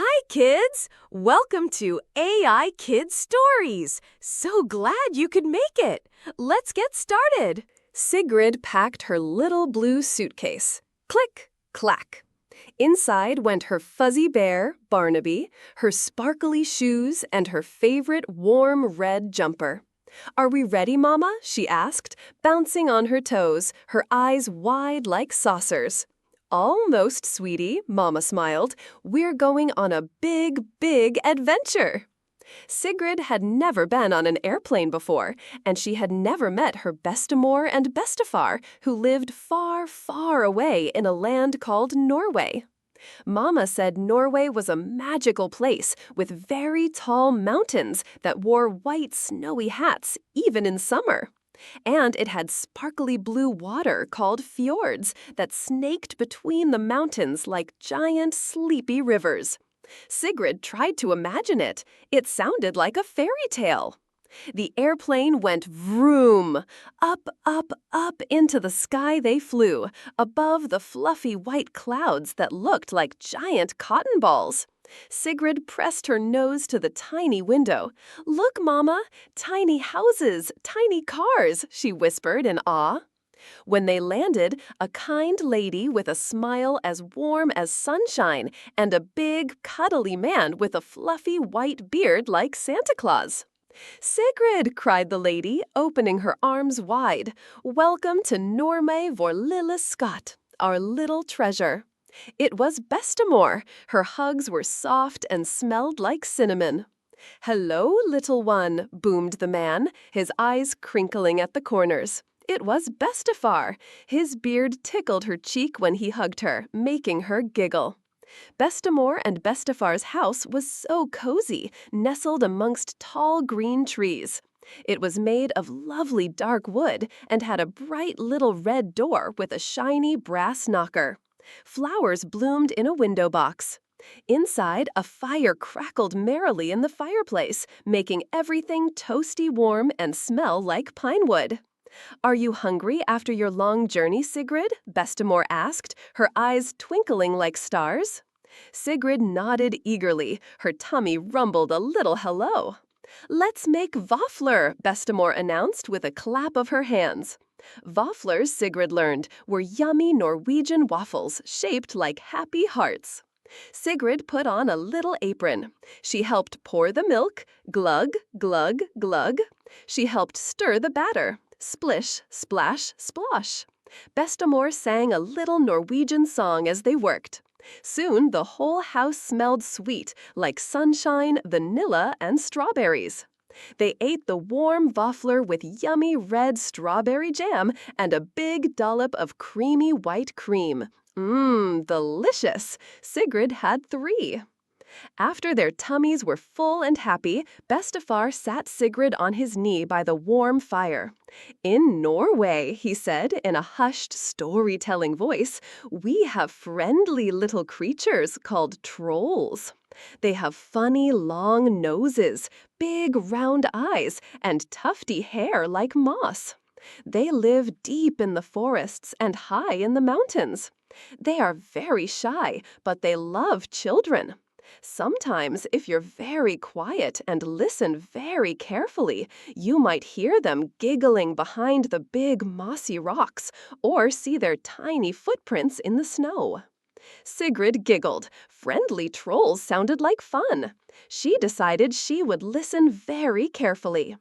Hi, kids! Welcome to AI Kids Stories. So glad you could make it. Let's get started. Sigrid packed her little blue suitcase. Click, clack. Inside went her fuzzy bear, Barnaby, her sparkly shoes, and her favorite warm red jumper. "Are we ready, Mama?" she asked, bouncing on her toes, her eyes wide like saucers. "Almost, sweetie," Mama smiled. "We're going on a big, big adventure." Sigrid had never been on an airplane before, and she had never met her Bestemor and Bestefar, who lived far, far away in a land called Norway. Mama said Norway was a magical place with very tall mountains that wore white, snowy hats, even in summer. And it had sparkly blue water called fjords that snaked between the mountains like giant, sleepy rivers. Sigrid tried to imagine it. It sounded like a fairy tale. The airplane went vroom. Up, up, up into the sky they flew, above the fluffy white clouds that looked like giant cotton balls. Sigrid pressed her nose to the tiny window. "Look, Mama, tiny houses, tiny cars," she whispered in awe. When they landed, a kind lady with a smile as warm as sunshine and a big, cuddly man with a fluffy white beard like Santa Claus. "Sigrid," cried the lady, opening her arms wide. "Welcome to Norway vår lille skatt, our little treasure." It was Bestemor. Her hugs were soft and smelled like cinnamon. "Hello, little one," boomed the man, his eyes crinkling at the corners. It was Bestefar. His beard tickled her cheek when he hugged her, making her giggle. Bestemor and Bestefar's house was so cozy, nestled amongst tall green trees. It was made of lovely dark wood and had a bright little red door with a shiny brass knocker. Flowers bloomed in a window box. Inside, a fire crackled merrily in the fireplace, making everything toasty warm and smell like pine wood. "Are you hungry after your long journey, Sigrid?" Bestemor asked, her eyes twinkling like stars. Sigrid nodded eagerly. Her tummy rumbled a little hello. "Let's make waffler," Bestemor announced with a clap of her hands. Wafflers, Sigrid learned, were yummy Norwegian waffles shaped like happy hearts. Sigrid put on a little apron. She helped pour the milk, glug, glug, glug. She helped stir the batter, splish, splash, splosh. Bestemor sang a little Norwegian song as they worked. Soon the whole house smelled sweet, like sunshine, vanilla, and strawberries. They ate the warm waffler with yummy red strawberry jam and a big dollop of creamy white cream. Delicious! Sigrid had 3. After their tummies were full and happy, Bestefar sat Sigrid on his knee by the warm fire. "In Norway," he said in a hushed, storytelling voice, "we have friendly little creatures called trolls. They have funny, long noses, big, round eyes, and tufty hair like moss. They live deep in the forests and high in the mountains. They are very shy, but they love children. Sometimes, if you're very quiet and listen very carefully, you might hear them giggling behind the big mossy rocks or see their tiny footprints in the snow." Sigrid giggled. Friendly trolls sounded like fun. She decided she would listen very carefully.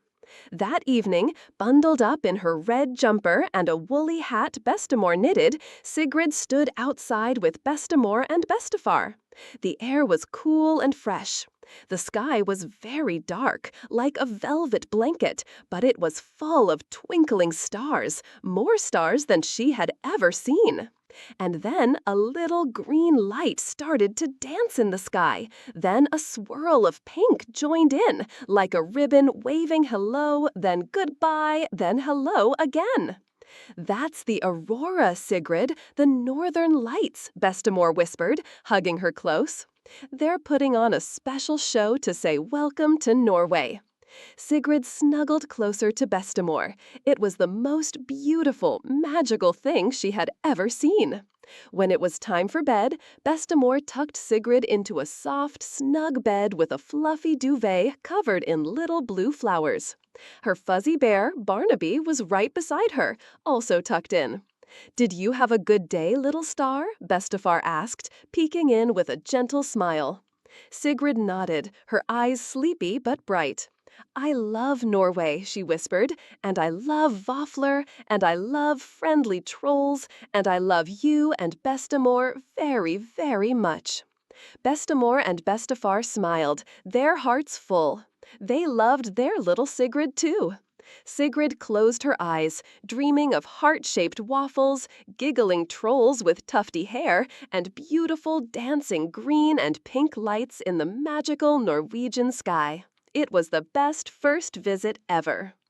That evening, bundled up in her red jumper and a woolly hat Bestemor knitted, Sigrid stood outside with Bestemor and Bestefar. The air was cool and fresh. The sky was very dark, like a velvet blanket, but it was full of twinkling stars, more stars than she had ever seen. And then a little green light started to dance in the sky. Then a swirl of pink joined in, like a ribbon waving hello, then goodbye, then hello again. "That's the aurora, Sigrid, the northern lights," Bestemor whispered, hugging her close. "They're putting on a special show to say welcome to Norway." Sigrid snuggled closer to Bestemor. It was the most beautiful, magical thing she had ever seen. When it was time for bed, Bestemor tucked Sigrid into a soft, snug bed with a fluffy duvet covered in little blue flowers. Her fuzzy bear, Barnaby, was right beside her, also tucked in. "Did you have a good day, little star?" Bestefar asked, peeking in with a gentle smile. Sigrid nodded, her eyes sleepy but bright. "I love Norway," she whispered, "and I love Waffler, and I love friendly trolls, and I love you and Bestemor very, very much." Bestemor and Bestefar smiled, their hearts full. They loved their little Sigrid, too. Sigrid closed her eyes, dreaming of heart-shaped waffles, giggling trolls with tufty hair, and beautiful dancing green and pink lights in the magical Norwegian sky. It was the best first visit ever.